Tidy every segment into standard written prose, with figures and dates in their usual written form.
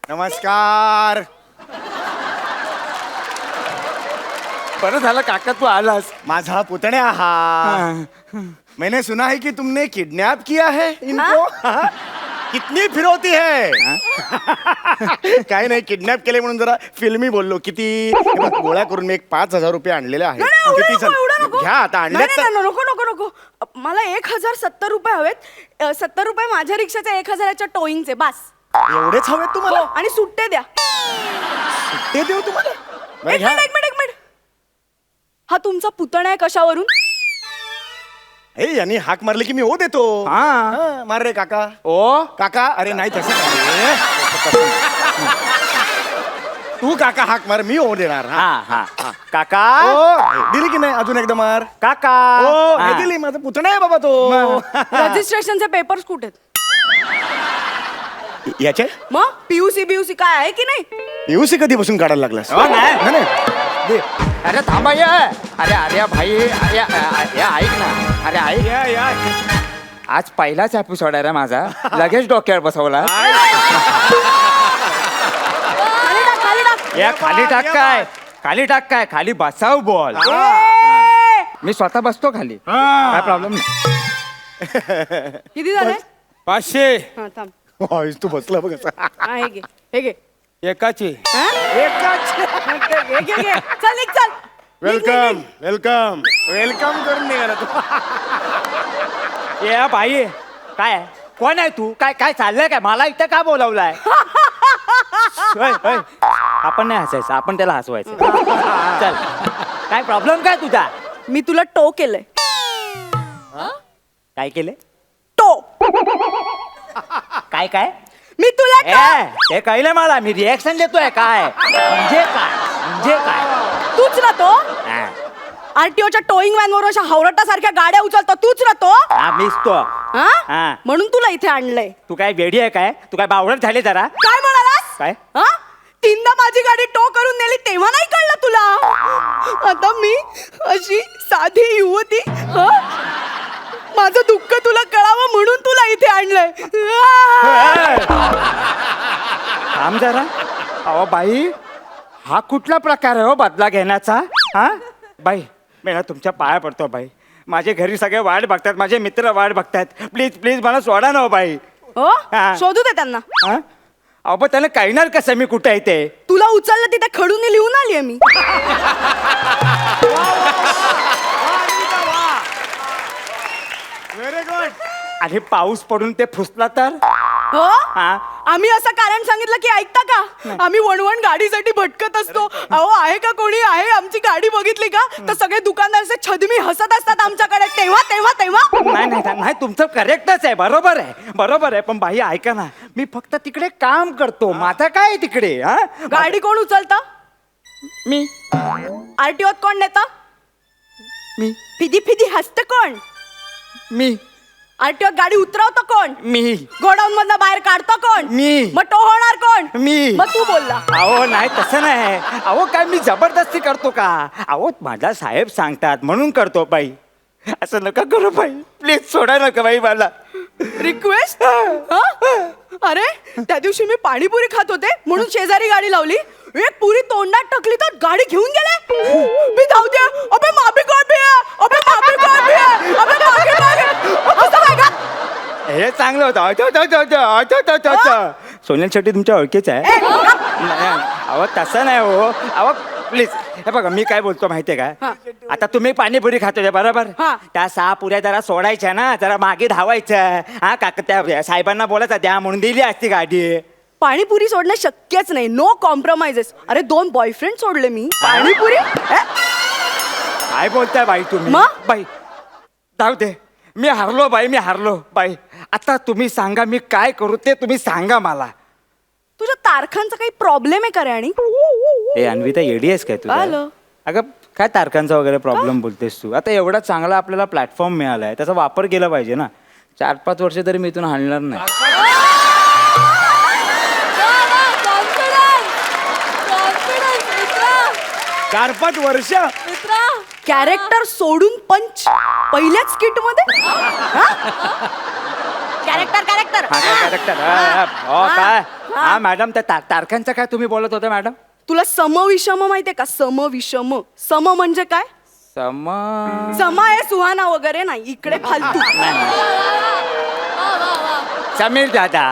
नमस्कार. बरं झालं काका तू आलास. माझा पुतण्या हा. मैंने सुना है कि तुमने किडनैप किया है इनको. हाँ? कितनी फिरवती है. काय नाही, किडनॅप केले म्हणून जरा फिल्मी बोललो. किती हे बघ, गोळा करून मी एक 5,000 रुपये आणलेले आहेत. किती घ्या आता. आणले नको नको नको. मला 1,070 रुपये हवेत. 70 रुपये माझ्या रिक्षाचे 1,000च्या टोईंगचे बस. एवढेच हवेत तुम्हाला. आणि सुट्टे द्या. ते देऊ तुम्हाला. एक मिनिट. हा तुमचा पुतणा आहे कशावरून? यांनी हाक मारली की मी हो देतो. हा. मार रे काका. ओ काका. अरे नाही तसं नाही. तू काका हाक मार, मी हो देणार. हा हा हा. काका ओ, दिली की नाही. अजून एकदा मार. काका. हो, हे हा. दिली. माझा पुतणा आहे बाबा तो. रजिस्ट्रेशनचे पेपर्स कुठे आहेत? याचे मग पीयूसी काय आहे की नाही? पीयूसी कधीपासून काढायला लागलास? हो, नाही. नाही. दे. अरे थांबा ये. अरे भाई अरे ऐक ना. अरे ऐक. आज पहिलाच एपिसोड आहे रे माझा. लगेच डोक्यावर बसवला. या खाली टाक काय खाली बसाव बॉल. मी स्वतः बसतो खाली. काय प्रॉब्लेम नाही. किती झाले? 500 हा थांब. तू बसला बघ असा. हा, हे घे. एकाची. हा? घे. चल निघ, चल. वेलकम वेलकम करून निघाला तू. ये बाई काय कोण आहे तू? काय चाललंय काय? मला इथं का बोलावलाय? आपण नाही हसायचं, आपण त्याला हसवायचं. चल काय प्रॉब्लेम काय तुझा? मी तुला टो केलंय. काय केले? टो. काय मी तुला टो. हे कळलं मला. मी रिएक्शन देतोय काय म्हणजे काय तूच ना तो. हा. आरटीओच्या टोईंग व्हॅन वर अशा हावरटासारख्या गाड्या उचलतो तूच ना तो. हा मीच तो. हा? हा. म्हणून तुला इथे आणलंय. तू काय वेडी आहे काय? तू काय बावळट झाली जरा? काय म्हणालास? काय? हा? 3दा माझी गाडी टो करून नेली तेव्हा नाही कळलं तुला? आता मी अशी साधी युवती, हा? माझं दुःख तुला कळावं म्हणून तुला इथे आणलंय. थांब जरा. अहो बाई हा कुठला प्रकार आहे हो बदला घेण्याचा? हा बाई मी ना तुमच्या पाया पडतो बाई. माझे घरी सगळे वाट बघतात, माझे मित्र वाट बघतात. प्लीज मला सोडा ना हो बाई. हो हा. शोधू दे त्यांना. हा? अहो पण त्याला कळणार कसं मी कुठे आहे ते? तुला उचललं तिथे खडून लिहून आलीये मी. Very good. आणि पाऊस पडून ते फुसला तर? हो हा. आम्ही असं कारण सांगितलं की ऐकता का? आम्ही वणवण गाडीसाठी भटकत असतो. अहो आहे का कोणी? आहे आमची गाडी बघितली का तर सगळे दुकानदारचे छदमी हसत असतात आमच्याकडे. तेव्हा नाही तुमचं करेक्टच आहे. बरोबर आहे पण बाई ऐका ना, मी फक्त तिकडे काम करतो. माझा काय आहे तिकडे? हा गाडी कोण उचलतं? मी आरटीओत कोण नेतं? मी फिदी हसतं कोण? मी आरटीओत गाडी उतरवतं कोण? मी गोडाऊन मधनं बाहेर काढतं कोण? मी. मग तो होणार कोण? मी. मग तू बोलला. अहो नाही तसं नाही. अहो काय मी जबरदस्ती करतो का? अहो माझा साहेब सांगतात म्हणून करतो बाई. असं नका करू बाई. प्लीज सोडा नका बाई मला. रिक्वेस्ट? अरे त्या दिवशी मी पाणीपुरी खात होते म्हणून शेजारी गाडी लावली. एक पुरी तोंडात टाकली तर गाडी घेऊन गेले. मी धावते. अबे माफी कोण भी है? अबे माफी कोण भी है? अबे मागे. असं काय का? हे चांगलं होतं. सोनल शेट्टी तुमच्या ओळखीच आहे? अहो तसं नाही हो. अहो प्लीज हे बघा मी काय बोलतो माहितीये का? आता तुम्ही पाणीपुरी खातोय बरोबर? त्या 6 पुऱ्या जरा सोडायच्या ना, जरा मागे धावायचं. हा काका त्या साहेबांना बोलायचं द्या म्हणून दिली असती गाडी. पाणीपुरी सोडणं शक्यच नाही. No compromises. अरे 2 बॉयफ्रेंड सोडले मी. पाणीपुरी? काय बोलताय बाई तुम्ही? मग? बाई जाऊ दे. मी हारलो बाई. आता तुम्ही सांगा मी काय करू ते तुम्ही सांगा मला. तुझ्या तारखांचा काही प्रॉब्लेम आहे का रे? आणि ए अन्विता येडी आहेस काय तुझ्या? आलं. अगं काय तारखांचा वगैरे प्रॉब्लेम बोलतेस तू? आता एवढा चांगला आपल्याला प्लॅटफॉर्म मिळालाय, त्याचा वापर केला पाहिजे ना. 4-5 वर्ष तरी मी इथून हालणार नाही. 4-5 वर्ष. कॅरेक्टर सोडून पंच पहिल्याच किट मध्ये. कॅरेक्टर हा काय कॅरेक्टर हो काय हा मॅडम त्या तारखांचं काय तुम्ही बोलत होते मॅडम तुला समविषम माहितीये का समविषम सम म्हणजे काय सम सम आहे सुहाना वगैरे नाही इकडे फालतू समीर दादा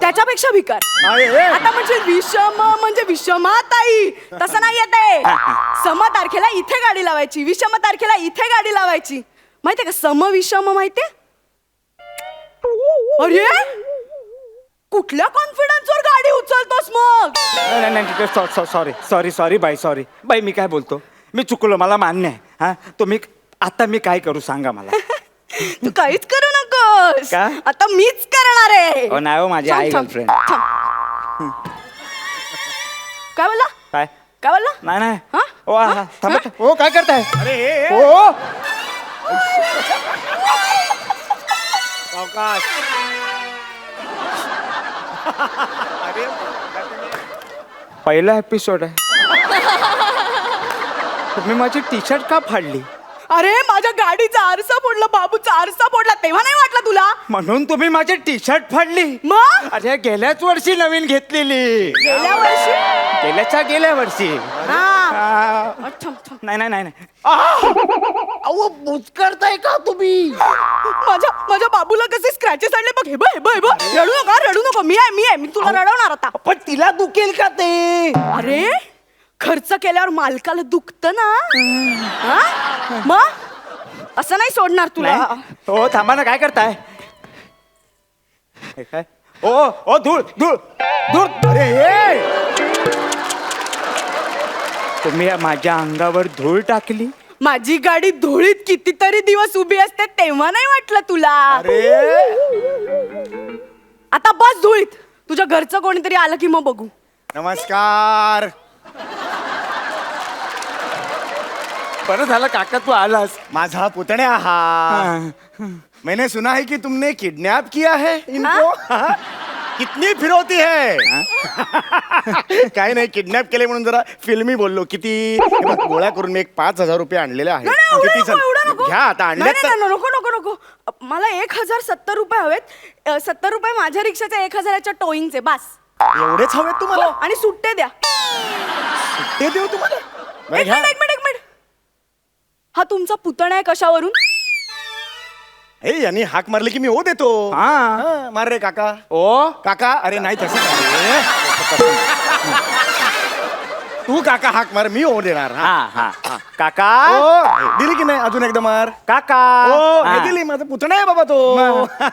त्याच्यापेक्षा भिकार आता म्हणजे विषम म्हणजे विषमाताई तसं नाही येते सम तारखेला इथे गाडी लावायची विषम तारखेला इथे गाडी लावायची माहितीये का सम विषम माहितीये अरे कुठल्या कॉन्फिडन्सवर गाडी उचलतोस मग नाही सॉरी बाई मी काय बोलतो मी चुकलो मला मान्य आहे हा तुम्ही आता मी काय करू सांगा मला तू काहीच करू नकोस का? आता मीच करणार आहे हो नाही हो माझी आई थांब, गर्लफ्रेंड थांब. काय बोलला काय काय बोलला नाही हा? ओ हा? थांबा हा? हो काय करताय अरे हे हो सावकाश. अरे पहिला एपिसोड आहे तुम्ही माझी टी शर्ट का फाडली अरे माझ्या गाडीचा आरसा फोडला बाबूचा आरसा फोडला तेव्हा नाही वाटलं तुला म्हणून तुम्ही माझी टी शर्ट फाडली मग अरे गेल्याच वर्षी नवीन घेतलेली गेल्या वर्षी गेल्या वर्षी हा. आ, थांब, थांब. नाही अहो बुचकरताय का तुम्ही माझ्या बाबूला कसे स्क्रॅचेस आणले बघ हे बघ रडू नको मी आहे मी तुला रडवणार आता पण तिला दुखेल का ते अरे खर्च केल्यावर मालकाला दुखत ना हा? मग असं नाही सोडणार तुला नाही. हो थांबा ना काय करताय हे काय ओ धूळ धूळ धूळ अरे हे तुम्ही माझ्या अंगावर धूळ टाकली माझी गाडी धुळीत कितीतरी दिवस उभी असते तेव्हा नाही वाटलं तुला आता बस धुळीत तुझ्या घरचं कोणीतरी आलं की मग बघू नमस्कार बरं झालं काका तू आलास माझा पुतण्या हा मैंने सुना है कि तुमने किडनैप किया है इनको हाँ? कितनी फिरवती है काय नाही किडनॅप केले म्हणून जरा फिल्मी बोललो किती हे बघ, गोळा करून मी एक 5,000 रुपये आणलेले आहेत किती घ्या आता आणले नको मला 1,070 रुपये हवेत 70 रुपये माझ्या रिक्षाच्या 1,000च्या टोईंगचे बस एवढेच हवेत तुम्हाला आणि सुट्टे द्या ते देऊ तुम्हाला बरं, एक घ्या. मिनिट हा तुमचा पुतणा आहे कशावरून ए यांनी हाक मारली की मी ओ देतो हा. हा, मार रे काका ओ काका अरे नाही तसं काय रे. तू काका हाक मार मी ओ देणार हा हा काका ओ, दिली की नाही अजून एकदा मार काका ओ हा. हे दिली माझा पुतणा आहे बाबा तो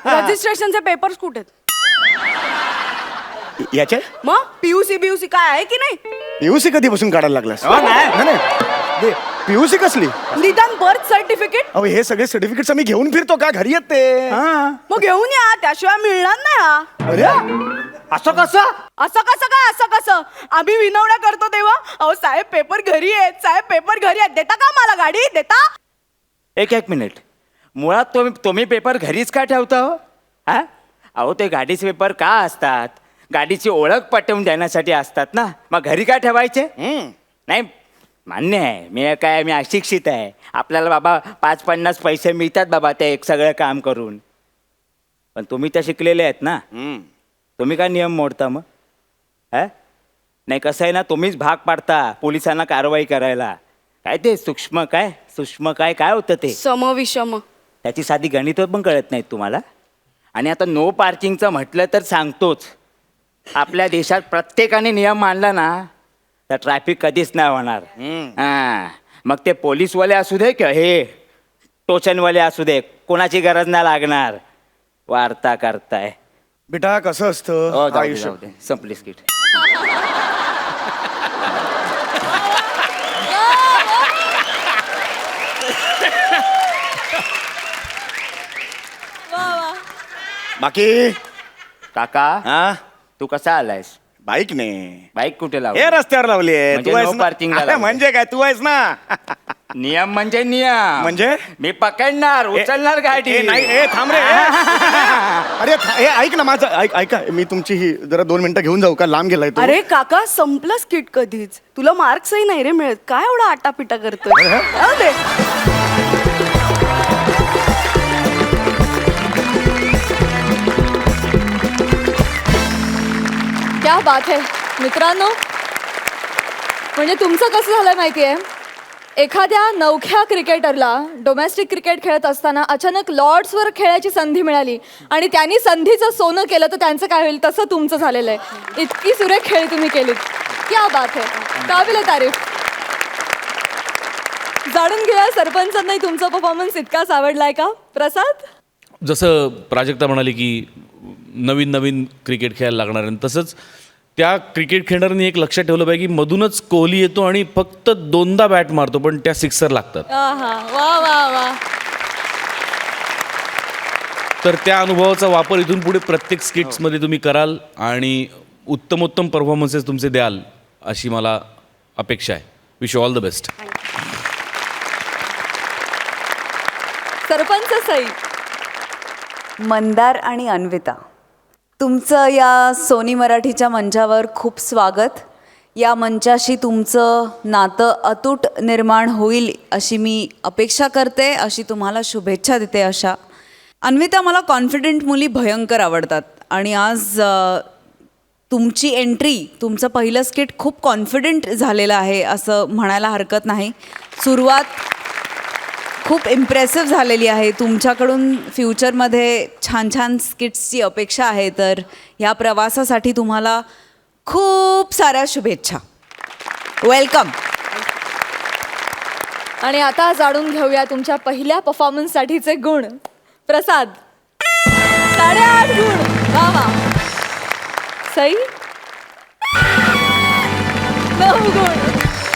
रजिस्ट्रेशनचे पेपर्स कुठे आहेत? याचे मग पीयूसी काय आहे की नाही पीयूसी कधीपासून काढायला लागलास हो, नाही. पीयूसी कसली निदान बर्थ सर्टिफिकेट अहो हे सगळे सर्टिफिकेट मी घेऊन फिरतो का घरी येत ते हा. मग घेऊन या त्याशिवाय मिळणार नाही हा अरे असं कसं असं कसं आम्ही विनवण्या करतो तेव्हा अहो साहेब पेपर घरी आहेत देता का मला गाडी देता एक मिनिट मुळात तुम्ही पेपर घरीच का ठेवता हो हा अहो ते गाडीचे पेपर का असतात गाडीची ओळख पटवून देण्यासाठी असतात ना मग घरी का ठेवायचे नाही मान्य आहे मी अशिक्षित आहे आपल्याला बाबा 5-50 पैसे मिळतात बाबा ते एक सगळं काम करून पण तुम्ही तर शिकलेले आहेत ना तुम्ही काय नियम मोडता मग हा नाही कसं आहे ना तुम्हीच भाग पाडता पोलिसांना कारवाई करायला काय ते सूक्ष्म काय होतं ते समविषम त्याची साधी गणितं पण कळत नाहीत तुम्हाला आणि आता नो पार्किंगचं म्हटलं तर सांगतोच आपल्या देशात प्रत्येकाने नियम मानला ना तर ट्रॅफिक कधीच नाही होणार हां मग ते पोलीसवाले असू दे किंवा हे टोचनवाले असू दे कोणाची गरज नाही लागणार वार्ता करताय बेटा कसं असतं आयुष्य संपली स्किट बाकी काका हा तू कसा आलायस बाईक ने बाईक कुठे लावली हे रस्त्यावर लावली आहे म्हणजे तू आहेस no ना? parking ला अरे लावली. म्हणजे काय तू आहेस ना नियम म्हणजे नियम म्हणजे? मी पकडणार उचलणार गाडी ए, नाही ए थांब रे अरे हे ऐक ना माझं ऐका मी तुमची ही जरा 2 मिनिटं घेऊन जाऊ का लांब गेलाय तू अरे काका संपलं स्किट कधीच तुला मार्क्सही नाही रे मिळत काय एवढा आटापिटा करतोय जाऊ दे. क्या बात आहे मित्रांनो. म्हणजे तुमचं कसं झालं माहितीये, एखाद्या नवख्या क्रिकेटरला डोमेस्टिक क्रिकेट खेळत असताना अचानक लॉर्ड्सवर खेळायची संधी मिळाली आणि त्यांनी संधीचं सोनं केलं तर त्यांचं काय होईल, तसं तुमचं झालेलं आहे. इतकी सुरेख खेळ तुम्ही केलीत. क्या बात आहे, काबिल तारीफ. जाणून घेऊया सरपंचांनाही तुमचा परफॉर्मन्स इतकाच आवडलाय का. प्रसाद. जसं प्राजक्ता म्हणाली की नवीन नवीन क्रिकेट खेळायला लागणार आहे, तसंच त्या क्रिकेट खेळणाऱ्यांनी एक लक्षात ठेवलं पाहिजे की मधूनच कोहली येतो आणि फक्त 2दा बॅट मारतो पण त्या सिक्सर लागतात. आहा, वा वा वा. तर त्या अनुभवाचा वापर इथून पुढे प्रत्येक स्किट्समध्ये तुम्ही कराल आणि उत्तमोत्तम परफॉर्मन्सेस तुमचे द्याल अशी मला अपेक्षा आहे. Wish you all the best. Sarpanch Sai. Mandar आणि अन्विता, तुमचं या सोनी मराठीच्या मंचावर खूप स्वागत. या मंचाशी तुमचं नातं अतूट निर्माण होईल अशी मी अपेक्षा करते, अशी तुम्हाला शुभेच्छा देते. अशा अन्विता, मला कॉन्फिडंट मुली भयंकर आवडतात आणि आज तुमची एंट्री, तुमचं पहिलं स्किट खूप कॉन्फिडंट झालेलं आहे असं म्हणायला हरकत नाही. सुरुवात खूप इम्प्रेसिव्ह झालेली आहे. तुमच्याकडून फ्युचरमध्ये छान छान स्किट्सची अपेक्षा आहे. तर ह्या प्रवासासाठी तुम्हाला खूप साऱ्या शुभेच्छा. वेलकम. आणि आता जाणून घेऊया तुमच्या पहिल्या परफॉर्मन्ससाठीचे गुण. प्रसाद. 8.5 गुण. वा वा. सई. 9 गुण.